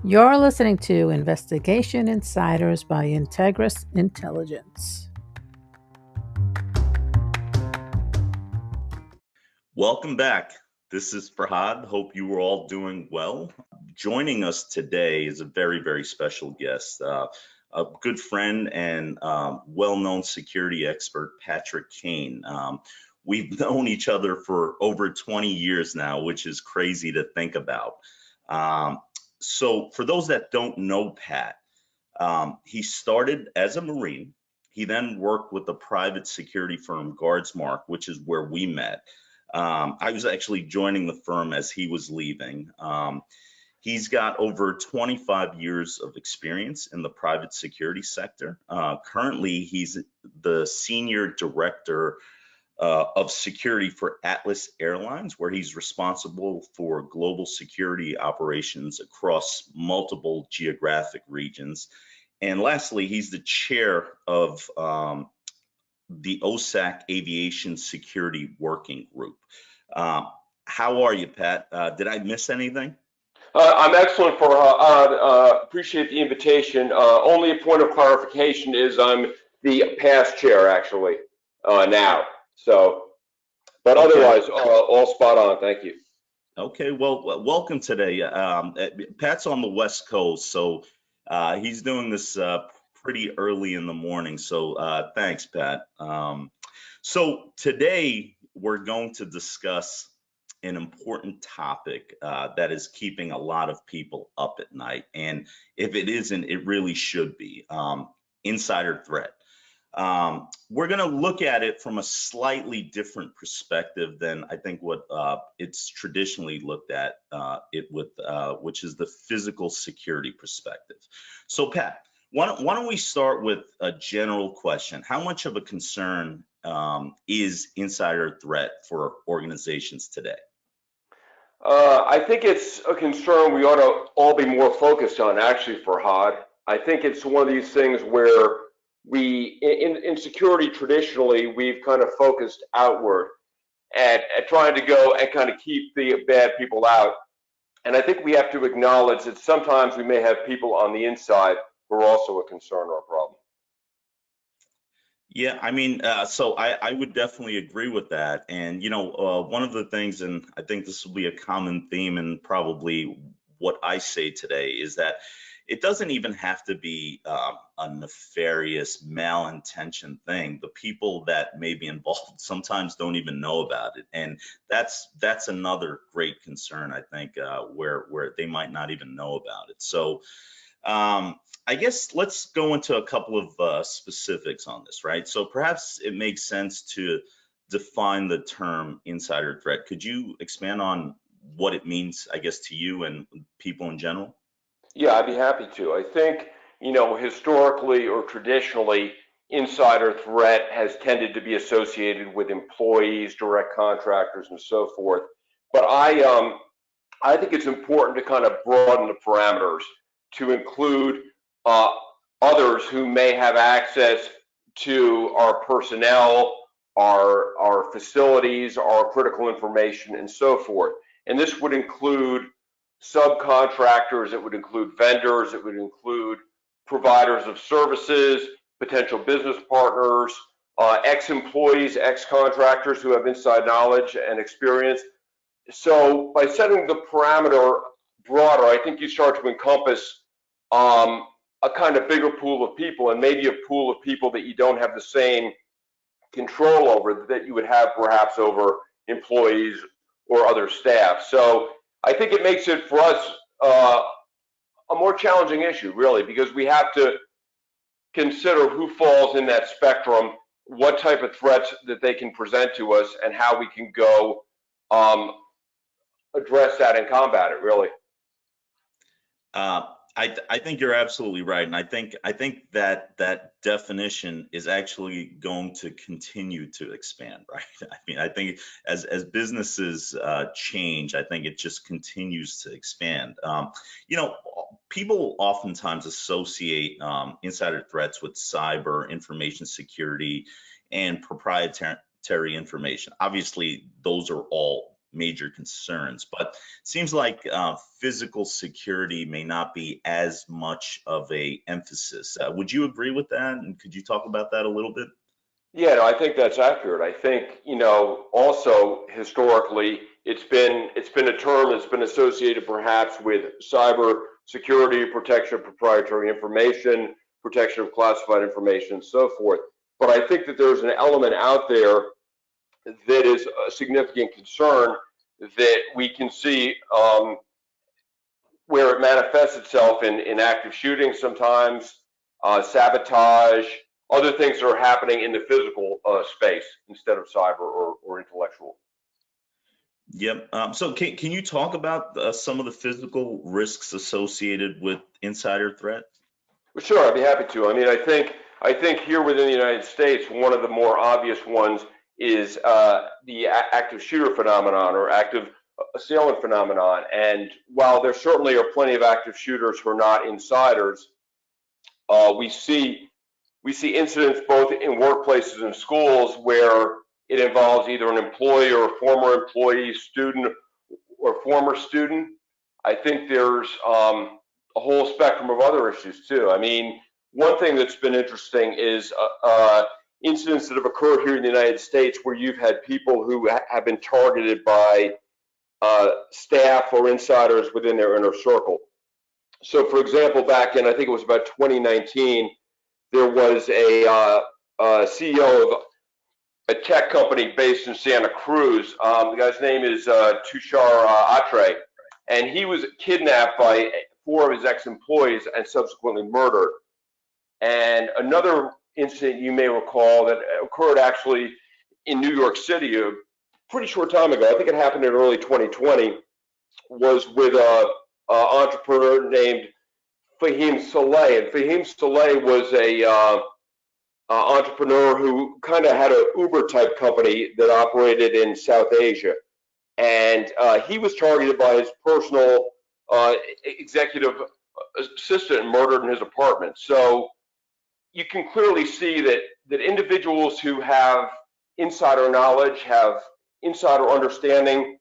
You're listening to Investigation Insiders by Integras Intelligence. Welcome back. This is Forhad. Hope you are all doing well. Joining us today is a very, very special guest, a good friend and well-known security expert, Patrick Kane. We've known each other for over 20 years now, which is crazy to think about. So for those that don't know Pat, he started as a Marine. He then worked with the private security firm Guardsmark, which is where we met. I was actually joining the firm as he was leaving. He's got over 25 years of experience in the private security sector. Currently, he's the senior director of security for Atlas Airlines, where he's responsible for global security operations across multiple geographic regions. And lastly, he's the chair of the OSAC Aviation Security Working Group. How are you, Pat? Did I miss anything? I'm excellent for appreciate the invitation. Only a point of clarification is I'm the past chair actually now. So, but Okay. otherwise, all spot on. Thank you. Okay. Well, welcome today. Pat's on the West Coast, so he's doing this pretty early in the morning. So thanks, Pat. So today we're going to discuss an important topic that is keeping a lot of people up at night. And if it isn't, it really should be insider threat. We're going to look at it from a slightly different perspective than I think what it's traditionally looked at it with, which is the physical security perspective. So, Pat, why don't we start with a general question? How much of a concern is insider threat for organizations today? I think it's a concern we ought to all be more focused on, actually, Farhad. I think it's one of these things where in security traditionally, we've kind of focused outward at trying to go and kind of keep the bad people out. And I think we have to acknowledge that sometimes we may have people on the inside who are also a concern or a problem. Yeah, I mean, so I would definitely agree with that. And, one of the things, and I think this will be a common theme and probably what I say today, is that it doesn't even have to be a nefarious, malintentioned thing. The people that may be involved sometimes don't even know about it. And that's another great concern, I think, where they might not even know about it. So, I guess let's go into a couple of specifics on this, right? So perhaps it makes sense to define the term insider threat. Could you expand on what it means, I guess, to you and people in general? Yeah, I'd be happy to. I think, historically or traditionally, insider threat has tended to be associated with employees, direct contractors, and so forth. But I think it's important to kind of broaden the parameters to include uh, others who may have access to our personnel, our facilities, our critical information, and so forth. And this would include subcontractors, it would include vendors, it would include providers of services, potential business partners, ex-employees, ex-contractors who have inside knowledge and experience. So by setting the parameter broader, I think you start to encompass a kind of bigger pool of people, and maybe a pool of people that you don't have the same control over that you would have perhaps over employees or other staff. So I think it makes it for us a more challenging issue, really, because we have to consider who falls in that spectrum, what type of threats that they can present to us, and how we can go um, address that and combat it, really. Uh, I think you're absolutely right, and I think that definition is actually going to continue to expand, right? I mean, I think as businesses change, I think it just continues to expand. You know, People oftentimes associate insider threats with cyber information security and proprietary information. Obviously, those are all major concerns. But it seems like physical security may not be as much of a emphasis. Would you agree with that? And could you talk about that a little bit? Yeah, no, I think that's accurate. I think, also historically, it's been a term that's been associated perhaps with cyber security, protection of proprietary information, protection of classified information, and so forth. But I think that there's an element out there that is a significant concern that we can see where it manifests itself in active shooting sometimes, sabotage, other things that are happening in the physical space instead of cyber or intellectual. Yep. So can you talk about some of the physical risks associated with insider threat? Well, sure, I'd be happy to. I mean, I think here within the United States, one of the more obvious ones is the active shooter phenomenon or active assailant phenomenon. And while there certainly are plenty of active shooters who are not insiders, we see incidents both in workplaces and schools where it involves either an employee or a former employee, student or former student. I think there's a whole spectrum of other issues too. I mean, one thing that's been interesting is incidents that have occurred here in the United States where you've had people who have been targeted by staff or insiders within their inner circle. So, for example, back in, I think it was about 2019, there was a CEO of a tech company based in Santa Cruz. The guy's name is Tushar Atre, and he was kidnapped by 4 of his ex-employees and subsequently murdered. And another incident you may recall that occurred actually in New York City a pretty short time ago, I think it happened in early 2020, was with an entrepreneur named Fahim Saleh. And Fahim Saleh was a entrepreneur who kind of had an Uber type company that operated in South Asia. And he was targeted by his personal executive assistant and murdered in his apartment. So you can clearly see that individuals who have insider knowledge, have insider understanding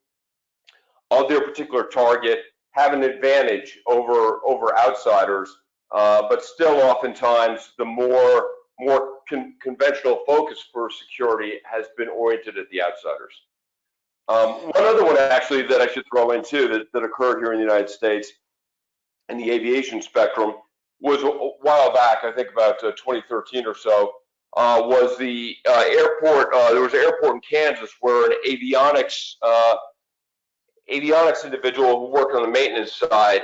of their particular target, have an advantage over outsiders. But still, oftentimes, the more conventional focus for security has been oriented at the outsiders. One other one actually that I should throw in too that occurred here in the United States in the aviation spectrum was a while back, I think about 2013 or so, was the airport. There was an airport in Kansas where an avionics individual who worked on the maintenance side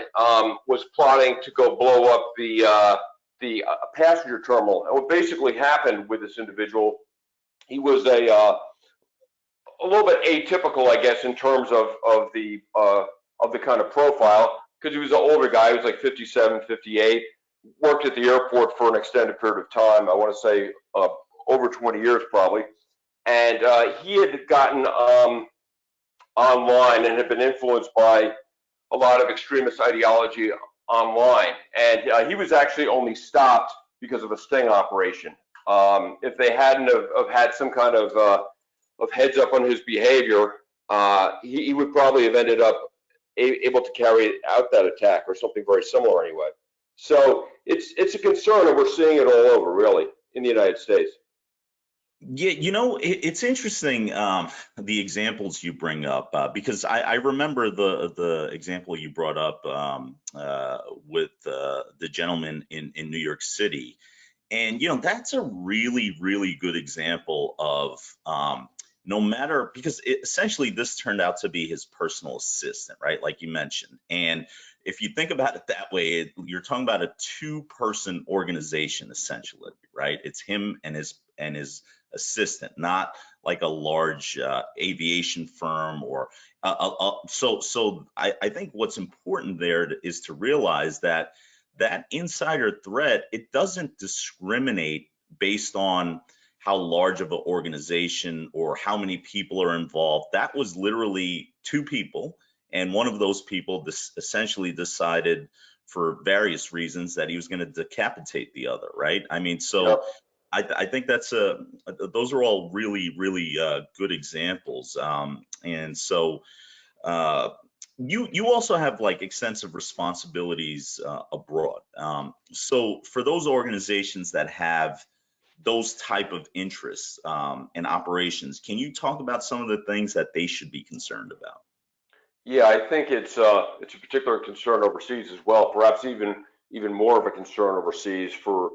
was plotting to go blow up the passenger terminal. And what basically happened with this individual, he was a little bit atypical, I guess, in terms of the kind of profile, because he was an older guy. He was like 57, 58, worked at the airport for an extended period of time. I want to say over 20 years probably. And he had gotten online and had been influenced by a lot of extremist ideology online. And he was actually only stopped because of a sting operation. If they hadn't have had some kind of heads up on his behavior, he would probably have ended up able to carry out that attack or something very similar anyway. So it's a concern, and we're seeing it all over, really, in the United States. Yeah, it's interesting, the examples you bring up, because I remember the example you brought up with the gentleman in New York City. And, that's a really, really good example of no matter, because essentially this turned out to be his personal assistant, right? Like you mentioned. And if you think about it that way, you're talking about a 2-person organization, essentially, right? It's him and his assistant, not like a large aviation firm or so I think what's important there is to realize that insider threat, it doesn't discriminate based on how large of an organization or how many people are involved. That was literally 2 people, and one of those people essentially decided for various reasons that he was going to decapitate the other, right? I mean, so I think those are all really good examples. And so you also have like extensive responsibilities abroad. So for those organizations that have those type of interests and operations, can you talk about some of the things that they should be concerned about? Yeah, I think it's a particular concern overseas as well, perhaps even more of a concern overseas for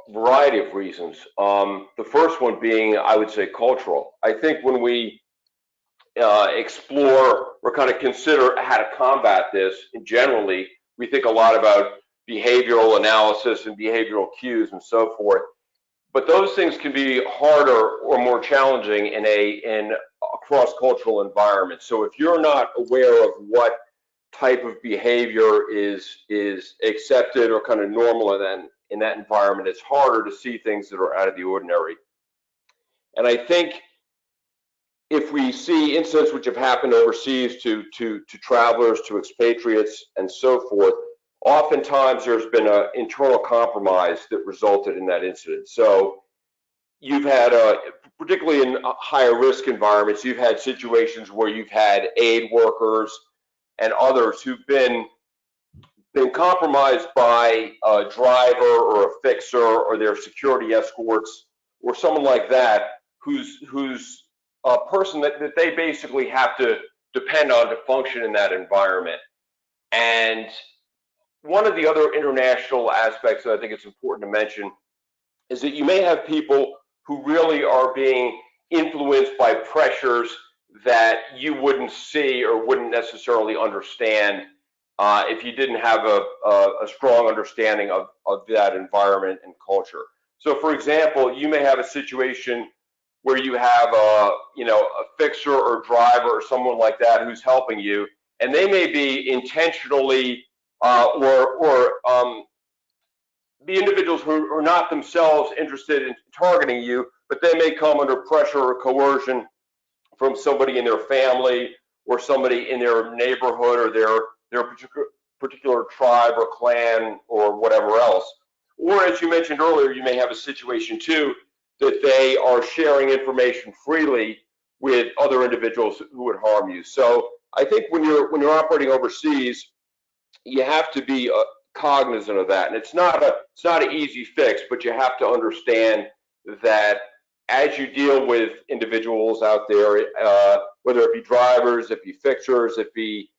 a variety of reasons. The first one being, I would say, cultural. I think when we explore or kind of consider how to combat this, and generally, we think a lot about behavioral analysis and behavioral cues and so forth. But those things can be harder or more challenging in a cross-cultural environment. So if you're not aware of what type of behavior is accepted or kind of normal in that environment, it's harder to see things that are out of the ordinary. And I think if we see incidents which have happened overseas to travelers, to expatriates, and so forth, oftentimes there's been an internal compromise that resulted in that incident. So you've had, particularly in higher risk environments, you've had situations where you've had aid workers and others who've been compromised by a driver or a fixer or their security escorts or someone like that who's a person that they basically have to depend on to function in that environment. And one of the other international aspects that I think it's important to mention is that you may have people who really are being influenced by pressures that you wouldn't see or wouldn't necessarily understand if you didn't have a strong understanding of that environment and culture. So, for example, you may have a situation where you have a fixer or driver or someone like that who's helping you, and they may be intentionally or the individuals who are not themselves interested in targeting you, but they may come under pressure or coercion from somebody in their family or somebody in their neighborhood or their particular tribe or clan or whatever else. Or as you mentioned earlier, you may have a situation too that they are sharing information freely with other individuals who would harm you. So I think when you're operating overseas, you have to be cognizant of that, and it's not an easy fix, but you have to understand that as you deal with individuals out there, whether it be drivers, it be fixers, it be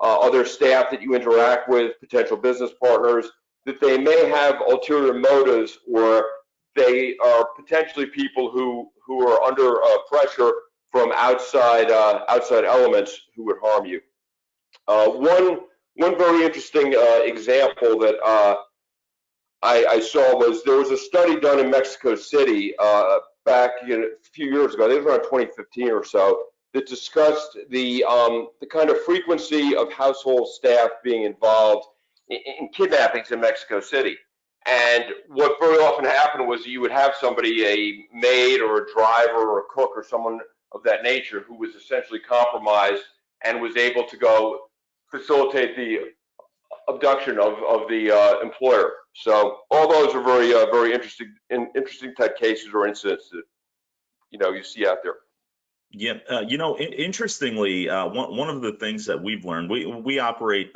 other staff that you interact with, potential business partners, that they may have ulterior motives, or they are potentially people who are under pressure from outside elements who would harm you. One very interesting example that I saw was there was a study done in Mexico City back a few years ago, I think it was around 2015 or so, that discussed the kind of frequency of household staff being involved in kidnappings in Mexico City. And what very often happened was you would have somebody, a maid or a driver or a cook or someone of that nature, who was essentially compromised and was able to go facilitate the abduction of the employer. So all those are very interesting type cases or incidents that you see out there. Yeah, interestingly, one of the things that we've learned, we operate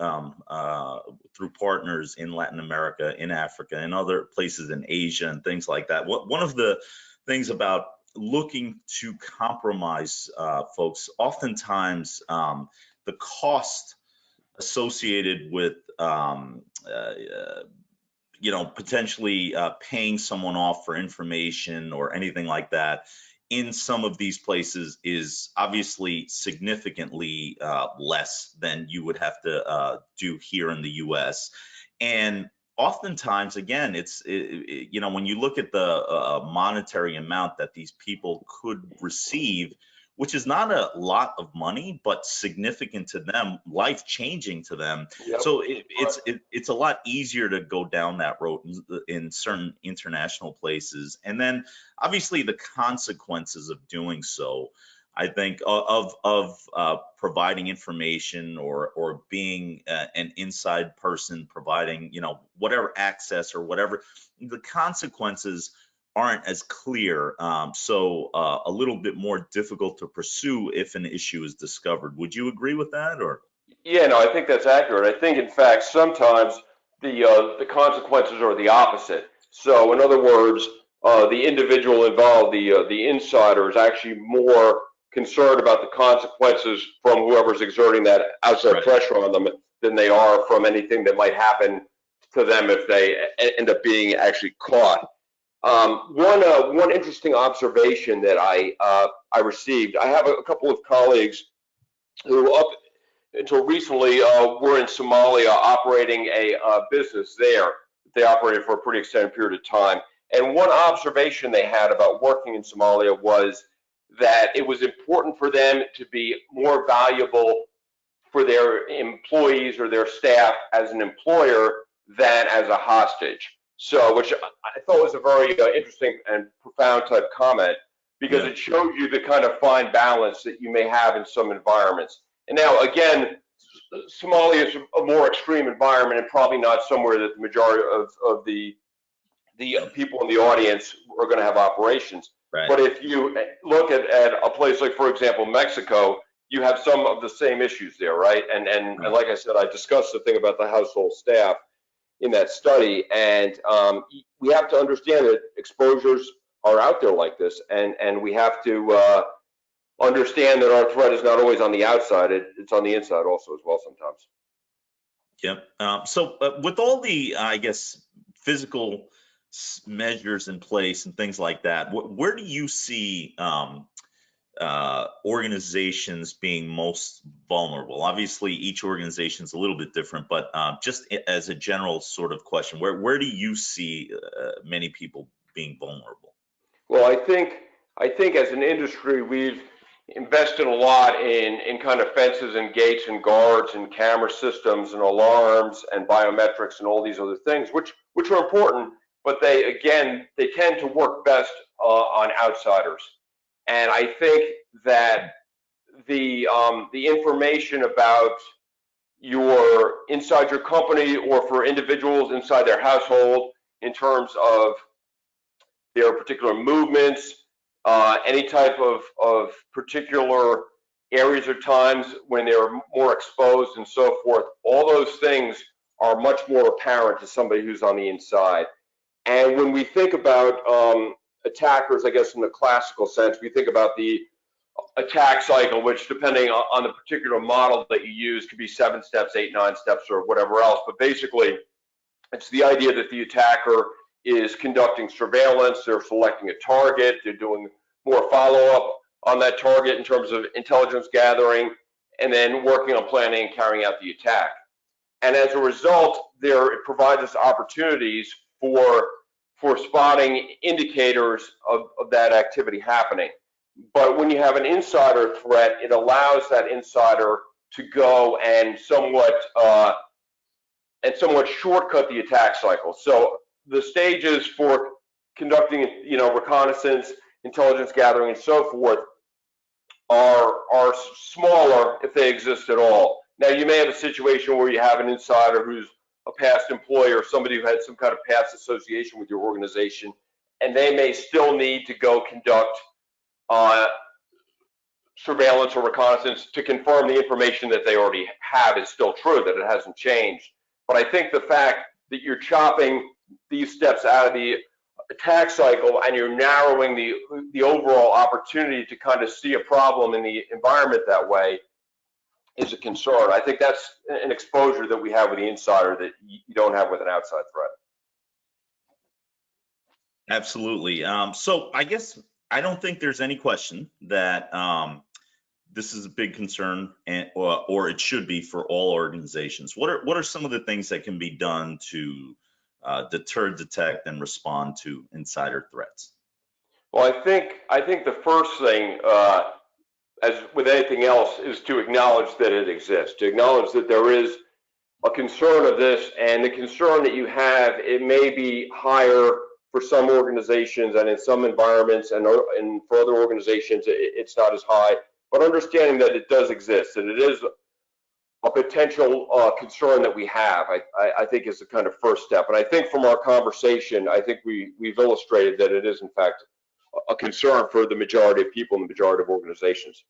through partners in Latin America, in Africa, and other places in Asia and things like that. One of the things about looking to compromise folks, oftentimes the cost associated with potentially paying someone off for information or anything like that in some of these places is obviously significantly less than you would have to do here in the US. And oftentimes, again, when you look at the monetary amount that these people could receive, which is not a lot of money, but significant to them, life-changing to them. Yep. So it's a lot easier to go down that road in certain international places. And then obviously the consequences of doing so, I think, of providing information or being an inside person providing, whatever access or whatever, the consequences aren't as clear, so a little bit more difficult to pursue if an issue is discovered. Would you agree with that, or? Yeah, no, I think that's accurate. I think, in fact, sometimes the consequences are the opposite. So, in other words, the individual involved, the insider, is actually more concerned about the consequences from whoever's exerting that outside pressure on them than they are from anything that might happen to them if they end up being actually caught. One interesting observation that I received. I have a couple of colleagues who up until recently were in Somalia operating a business there. They operated for a pretty extended period of time. And one observation they had about working in Somalia was that it was important for them to be more valuable for their employees or their staff as an employer than as a hostage. So, which I thought was a very interesting and profound type comment, because it shows you the kind of fine balance that you may have in some environments. And now, again, Somalia is a more extreme environment and probably not somewhere that the majority of the people in the audience are going to have operations. Right. But if you look at a place like, for example, Mexico, you have some of the same issues there, right? And like I said, I discussed the thing about the household staff in that study, and we have to understand that exposures are out there like this, and we have to understand that our threat is not always on the outside; it's on the inside also as well sometimes. Yep. So with all the, I guess, physical measures in place and things like that, where do you see organizations being most vulnerable? Obviously, each organization is a little bit different, but just as a general sort of question, where do you see many people being vulnerable? Well, I think as an industry, we've invested a lot in kind of fences and gates and guards and camera systems and alarms and biometrics and all these other things, which are important, but they tend to work best on outsiders. And I think that the information about inside your company or for individuals inside their household in terms of their particular movements, any type of particular areas or times when they're more exposed and so forth, all those things are much more apparent to somebody who's on the inside. And when we think about attackers, I guess in the classical sense, we think about the attack cycle, which depending on the particular model that you use could be 7 steps, 8, 9 steps, or whatever else. But basically, it's the idea that the attacker is conducting surveillance, they're selecting a target, they're doing more follow-up on that target in terms of intelligence gathering, and then working on planning and carrying out the attack. And as a result, it provides us opportunities for spotting indicators of that activity happening. But when you have an insider threat, it allows that insider to go and somewhat shortcut the attack cycle. So the stages for conducting, reconnaissance, intelligence gathering, and so forth are smaller if they exist at all. Now, you may have a situation where you have an insider who's a past employee or somebody who had some kind of past association with your organization, and they may still need to go conduct surveillance or reconnaissance to confirm the information that they already have is still true, that it hasn't changed. But I think the fact that you're chopping these steps out of the attack cycle and you're narrowing the overall opportunity to kind of see a problem in the environment that way is a concern. I think that's an exposure that we have with the insider that you don't have with an outside threat. Absolutely. So I guess I don't think there's any question that this is a big concern, or it should be for all organizations. What are some of the things that can be done to deter, detect, and respond to insider threats? Well, I think the first thing, as with anything else, is to acknowledge that it exists, to acknowledge that there is a concern of this, and the concern that you have, it may be higher for some organizations and in some environments, and for other organizations, it's not as high. But understanding that it does exist, and it is a potential concern that we have, I think is the kind of first step. And I think from our conversation, I think we've illustrated that it is in fact a concern for the majority of people in the majority of organizations,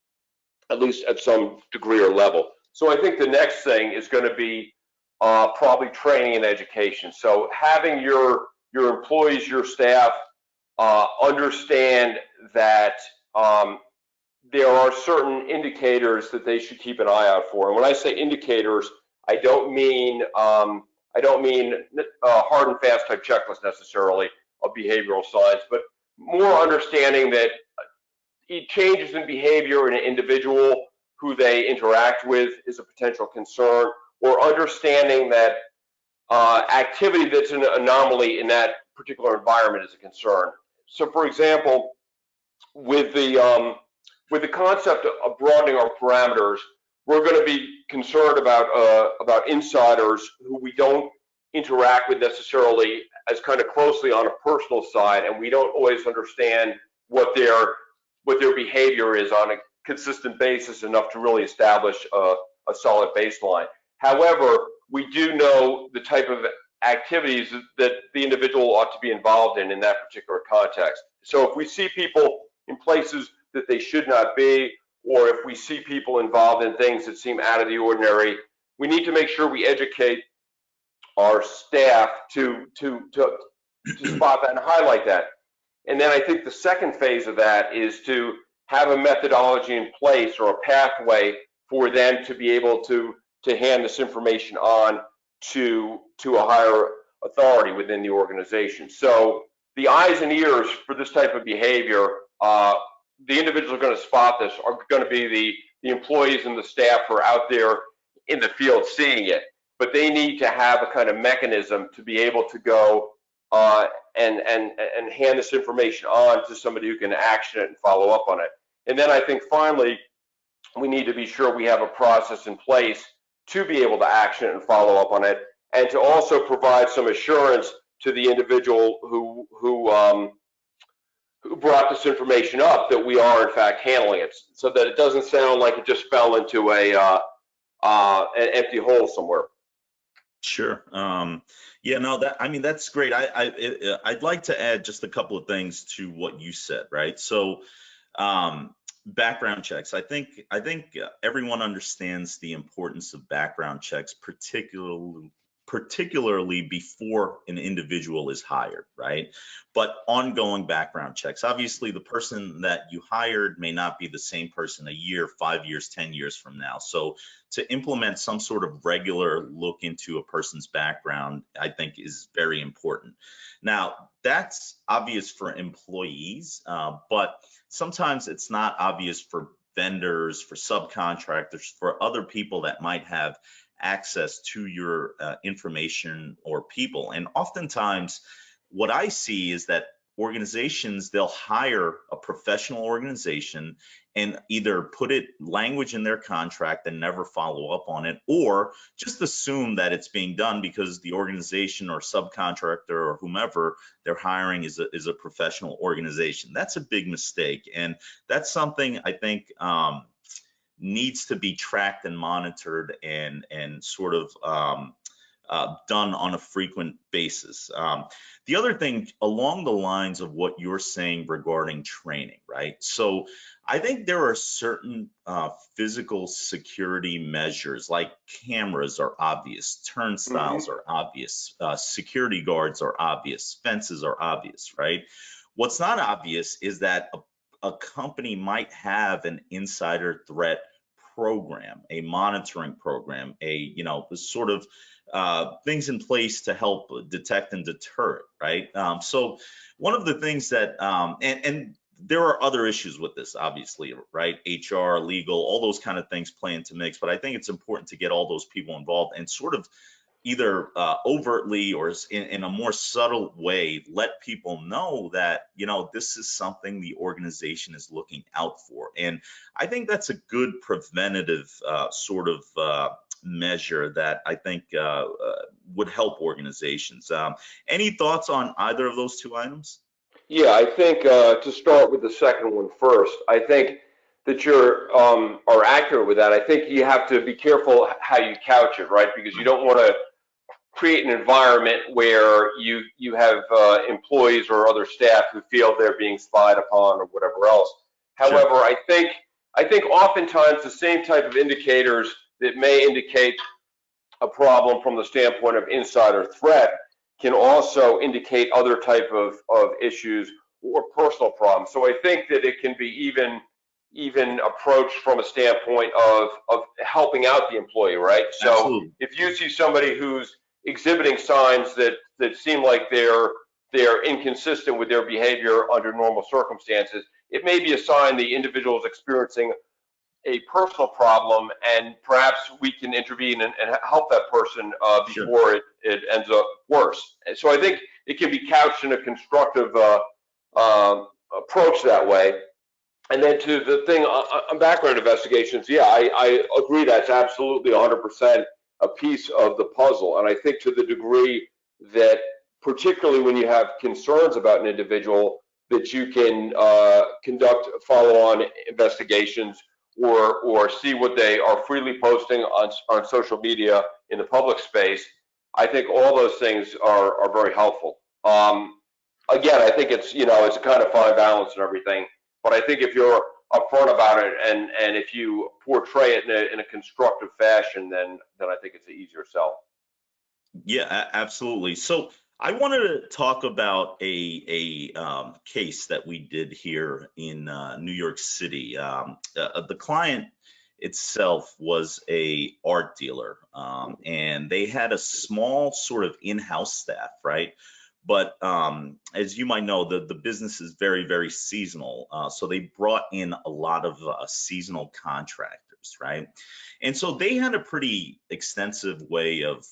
at least at some degree or level. So I think the next thing is going to be probably training and education. So having your employees, your staff, understand that there are certain indicators that they should keep an eye out for. And when I say indicators, I don't mean hard and fast type checklist necessarily of behavioral signs, but more understanding that changes in behavior in an individual who they interact with is a potential concern, or understanding that activity that's an anomaly in that particular environment is a concern. So, for example, with the concept of broadening our parameters, we're going to be concerned about insiders who we don't interact with necessarily as kind of closely on a personal side, and we don't always understand what their behavior is on a consistent basis enough to really establish a solid baseline. However, we do know the type of activities that the individual ought to be involved in that particular context. So if we see people in places that they should not be, or if we see people involved in things that seem out of the ordinary, we need to make sure we educate our staff to spot that and highlight that. And then I think the second phase of that is to have a methodology in place or a pathway for them to be able to hand this information on to a higher authority within the organization. So the eyes and ears for this type of behavior, the individuals are going to spot this are going to be the employees and the staff who are out there in the field seeing it. But they need to have a kind of mechanism to be able to go and hand this information on to somebody who can action it and follow up on it. And then I think finally, we need to be sure we have a process in place to be able to action it and follow up on it, and to also provide some assurance to the individual who brought this information up that we are in fact handling it, so that it doesn't sound like it just fell into an empty hole somewhere. Sure. Yeah, no, that's great. I'd like to add just a couple of things to what you said, right? So, background checks. I think everyone understands the importance of background checks, particularly before an individual is hired, right? But ongoing background checks. Obviously, the person that you hired may not be the same person a year, 5 years, 10 years from now. So to implement some sort of regular look into a person's background, I think is very important. Now, that's obvious for employees, but sometimes it's not obvious for vendors, for subcontractors, for other people that might have access to your information or people. And oftentimes what I see is that organizations, they'll hire a professional organization and either put it language in their contract and never follow up on it, or just assume that it's being done because the organization or subcontractor or whomever they're hiring is a professional organization. That's a big mistake, and that's something I think needs to be tracked and monitored and sort of done on a frequent basis. The other thing along the lines of what you're saying regarding training, right? So I think there are certain physical security measures, like cameras are obvious, turnstiles are obvious, security guards are obvious, fences are obvious, right? What's not obvious is that a company might have an insider threat program, a monitoring program, a sort of things in place to help detect and deter it, right? So one of the things that and there are other issues with this, obviously, right? HR, legal, all those kind of things play into mix, but I think it's important to get all those people involved and sort of either overtly or in a more subtle way, let people know that, this is something the organization is looking out for. And I think that's a good preventative sort of measure that I think would help organizations. Any thoughts on either of those two items? Yeah, I think to start with the second one first, I think that you're are accurate with that. I think you have to be careful how you couch it, right? Because you don't want to create an environment where you have employees or other staff who feel they're being spied upon or whatever else. Sure. However, I think oftentimes the same type of indicators that may indicate a problem from the standpoint of insider threat can also indicate other type of issues or personal problems. So I think that it can be even approached from a standpoint of helping out the employee, right? So Absolutely. if you see somebody who's exhibiting signs that seem like they're inconsistent with their behavior under normal circumstances, it may be a sign the individual is experiencing a personal problem, and perhaps we can intervene and help that person Sure. before it ends up worse. And so I think it can be couched in a constructive approach that way. And then to the thing on background investigations, yeah, I agree that's absolutely 100% a piece of the puzzle. And I think to the degree that, particularly when you have concerns about an individual, that you can conduct follow-on investigations or see what they are freely posting on social media in the public space, I think all those things are very helpful. Again, I think it's a kind of fine balance and everything. But I think if you're upfront about it and if you portray it in a constructive fashion, then I think it's an easier sell. Yeah, absolutely. So I wanted to talk about a case that we did here in New York City. The client itself was a art dealer, and they had a small sort of in-house staff, right? But as you might know, the business is very, very seasonal. So they brought in a lot of seasonal contractors, right? And so they had a pretty extensive way of,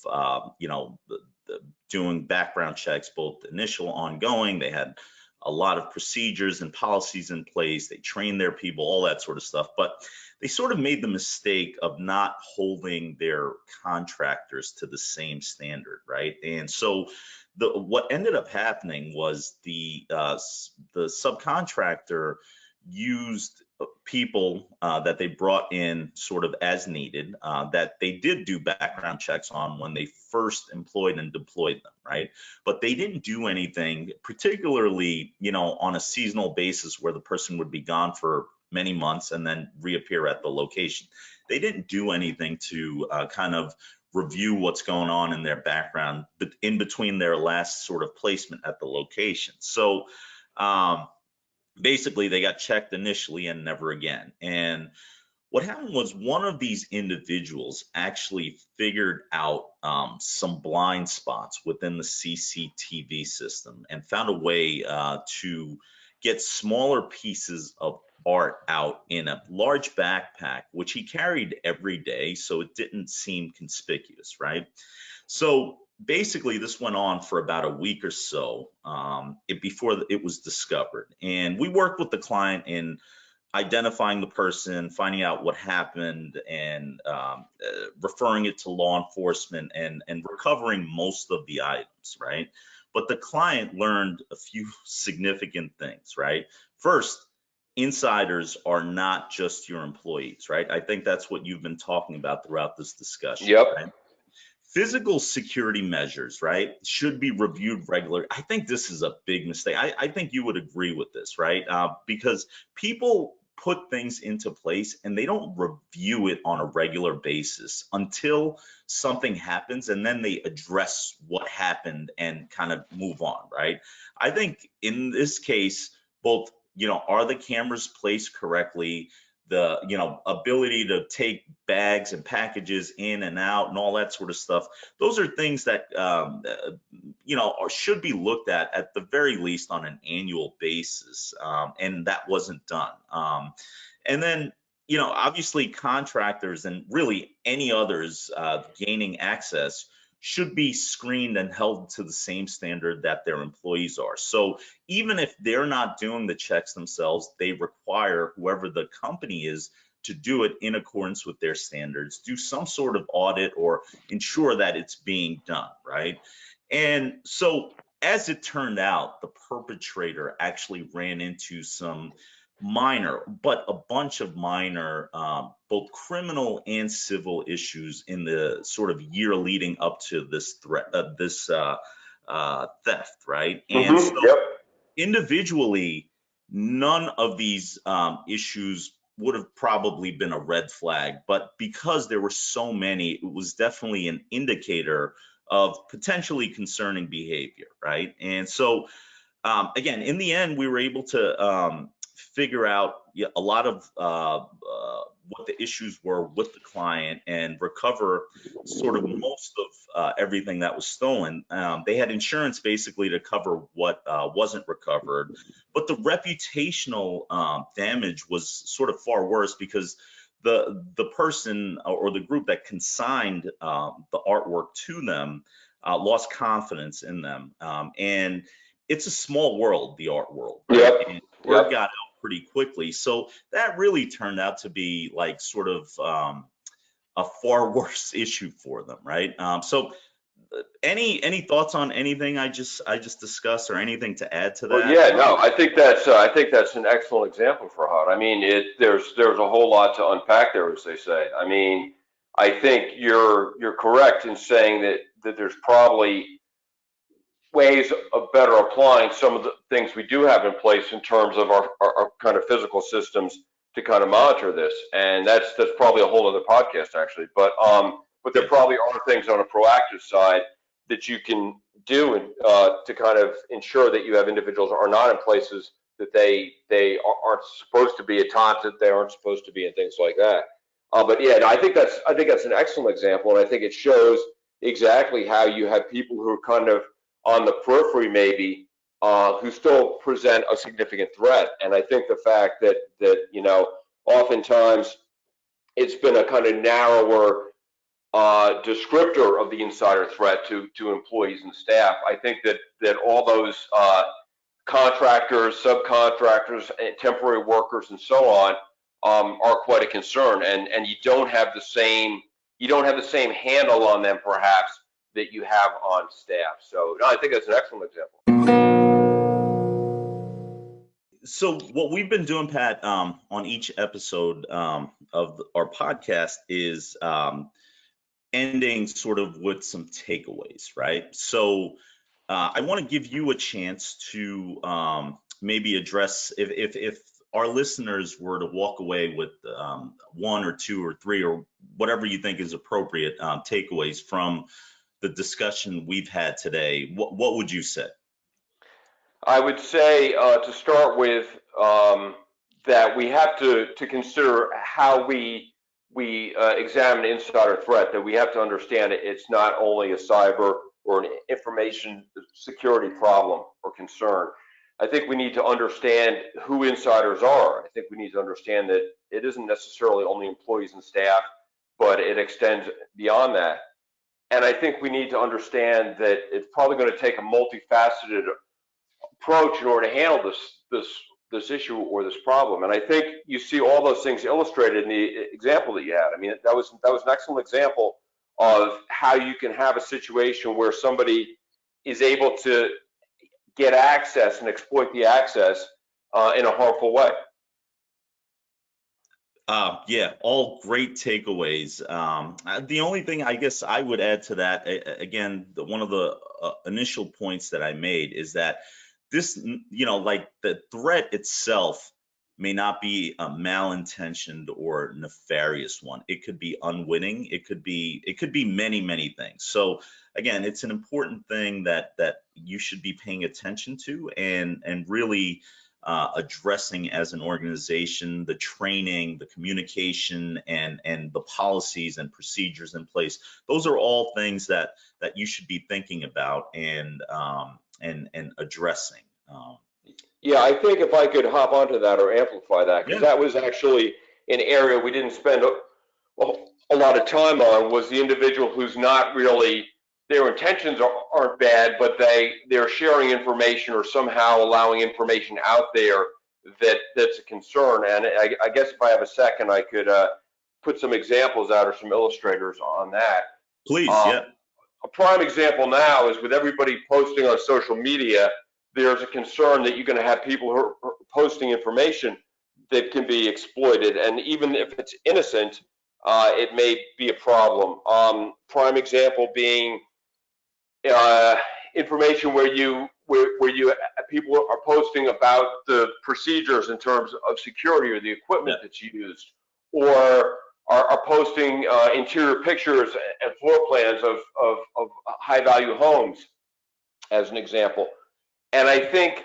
doing background checks, both initial, ongoing. They had a lot of procedures and policies in place. They trained their people, all that sort of stuff. But they sort of made the mistake of not holding their contractors to the same standard, right? And so what ended up happening was the subcontractor used people that they brought in sort of as needed, that they did do background checks on when they first employed and deployed them, right? But they didn't do anything, particularly, on a seasonal basis where the person would be gone for many months and then reappear at the location. They didn't do anything to kind of review what's going on in their background, but in between their last sort of placement at the location. So basically they got checked initially and never again. And what happened was one of these individuals actually figured out some blind spots within the CCTV system and found a way to get smaller pieces of art out in a large backpack, which he carried every day, so it didn't seem conspicuous, right? So basically, this went on for about a week or so before it was discovered. And we worked with the client in identifying the person, finding out what happened, and referring it to law enforcement and recovering most of the items, right? But the client learned a few significant things, right? First, insiders are not just your employees, right? I think that's what you've been talking about throughout this discussion, Yep. right? Physical security measures, right, should be reviewed regularly. I think this is a big mistake. I think you would agree with this, right? Because people put things into place and they don't review it on a regular basis until something happens, and then they address what happened and kind of move on, right? I think in this case, both, are the cameras placed correctly? The ability to take bags and packages in and out and all that sort of stuff, those are things that should be looked at the very least on an annual basis, and that wasn't done. And then obviously contractors and really any others gaining access should be screened and held to the same standard that their employees are. So even if they're not doing the checks themselves, they require whoever the company is to do it in accordance with their standards, do some sort of audit or ensure that it's being done, right? And so as it turned out, the perpetrator actually ran into some minor, but a bunch of minor, both criminal and civil issues in the sort of year leading up to this theft, right? And so Yep. individually, none of these issues would have probably been a red flag, but because there were so many, it was definitely an indicator of potentially concerning behavior, right? And so again, in the end, we were able to figure out a lot of what the issues were with the client and recover sort of most of everything that was stolen. They had insurance basically to cover what wasn't recovered, but the reputational damage was sort of far worse because the person or the group that consigned the artwork to them lost confidence in them, and it's a small world, the art world, right? Yep. And word got out pretty quickly. So that really turned out to be like sort of a far worse issue for them, right? So any thoughts on anything I just discussed or anything to add to Well, that? yeah, no, I think that's an excellent example for Hud. I mean, there's a whole lot to unpack there, as they say. I mean, I think you're correct in saying that there's probably ways of better applying some of the things we do have in place in terms of our kind of physical systems to kind of monitor this. And that's probably a whole other podcast actually. But there probably are things on a proactive side that you can do and to kind of ensure that you have individuals are not in places that they aren't supposed to be, at times that they aren't supposed to be, and things like that. But yeah, no, I think that's an excellent example, and I think it shows exactly how you have people who are kind of on the periphery maybe, who still present a significant threat. And I think the fact that oftentimes it's been a kind of narrower descriptor of the insider threat to employees and staff. I think that all those contractors, subcontractors, temporary workers, and so on are quite a concern. And you don't have the same handle on them perhaps that you have on staff. So no, I think that's an excellent example. So what we've been doing, Pat, on each episode of our podcast is ending sort of with some takeaways, right? So I want to give you a chance to maybe address if our listeners were to walk away with one or two or three or whatever you think is appropriate takeaways from the discussion we've had today, what would you say? I would say to start with that we have to consider how we examine insider threat, that we have to understand it's not only a cyber or an information security problem or concern. I think we need to understand who insiders are. I think we need to understand that it isn't necessarily only employees and staff, but it extends beyond that. And I think we need to understand that it's probably going to take a multifaceted approach in order to handle this issue or this problem. And I think you see all those things illustrated in the example that you had. I mean, that was an excellent example of how you can have a situation where somebody is able to get access and exploit the access in a harmful way. Yeah, all great takeaways. The only thing I guess I would add to that, again, one of the initial points that I made is that this, like the threat itself may not be a malintentioned or nefarious one. It could be unwitting. It could be many, many things. So again, it's an important thing that you should be paying attention to and really addressing as an organization, the training, the communication, and the policies and procedures in place. Those are all things that you should be thinking about and addressing. Yeah, I think if I could hop onto that or amplify that, because that was actually an area we didn't spend a lot of time on, was the individual who's not really, their intentions aren't bad, but they're sharing information or somehow allowing information out there that's a concern. And I guess if I have a second, I could put some examples out or some illustrators on that. Please, yeah. A prime example now is with everybody posting on social media, there's a concern that you're going to have people who are posting information that can be exploited. And even if it's innocent, it may be a problem. Prime example being information where you people are posting about the procedures in terms of security or the equipment that's used, or are posting interior pictures and floor plans of high value homes, as an example. And I think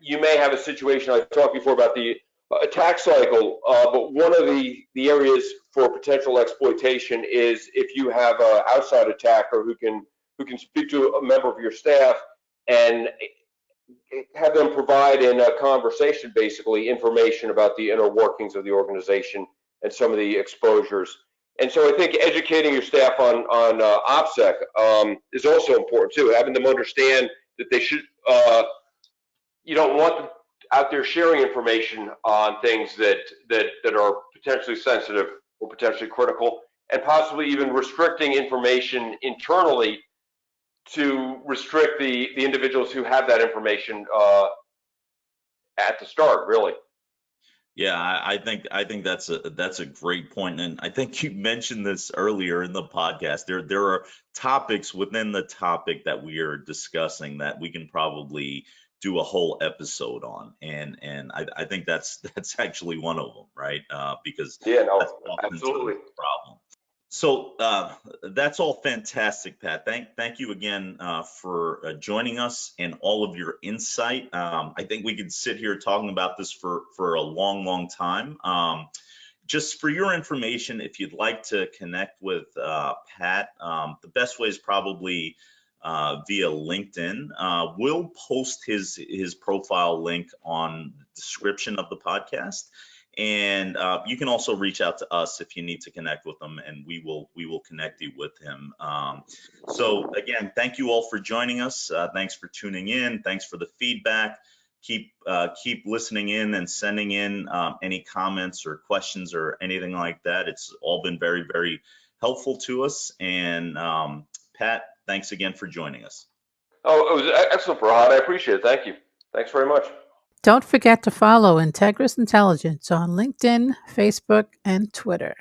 you may have a situation, I talked before about the attack cycle, but one of the areas for potential exploitation is if you have an outside attacker who can speak to a member of your staff and have them provide in a conversation basically information about the inner workings of the organization and some of the exposures. And so I think educating your staff on OPSEC is also important too, having them understand that they should, you don't want them out there sharing information on things that are potentially sensitive or potentially critical, and possibly even restricting information internally to restrict the individuals who have that information at the start, really. Yeah, I think that's a great point, and I think you mentioned this earlier in the podcast. There are topics within the topic that we are discussing that we can probably do a whole episode on, and I think that's actually one of them, right? Because Yeah, no, that's oftentimes absolutely. the problem. So that's all fantastic, Pat. Thank you again for joining us and all of your insight. I think we could sit here talking about this for a long time. Just for your information, if you'd like to connect with Pat, the best way is probably via LinkedIn. We'll post his profile link on the description of the podcast. And you can also reach out to us if you need to connect with him, and we will connect you with him. So again, thank you all for joining us. Thanks for tuning in. Thanks for the feedback. Keep listening in and sending in any comments or questions or anything like that. It's all been very, very helpful to us. And Pat, thanks again for joining us. Oh, it was excellent, Forhad. I appreciate it. Thank you. Thanks very much. Don't forget to follow Integras Intelligence on LinkedIn, Facebook, and Twitter.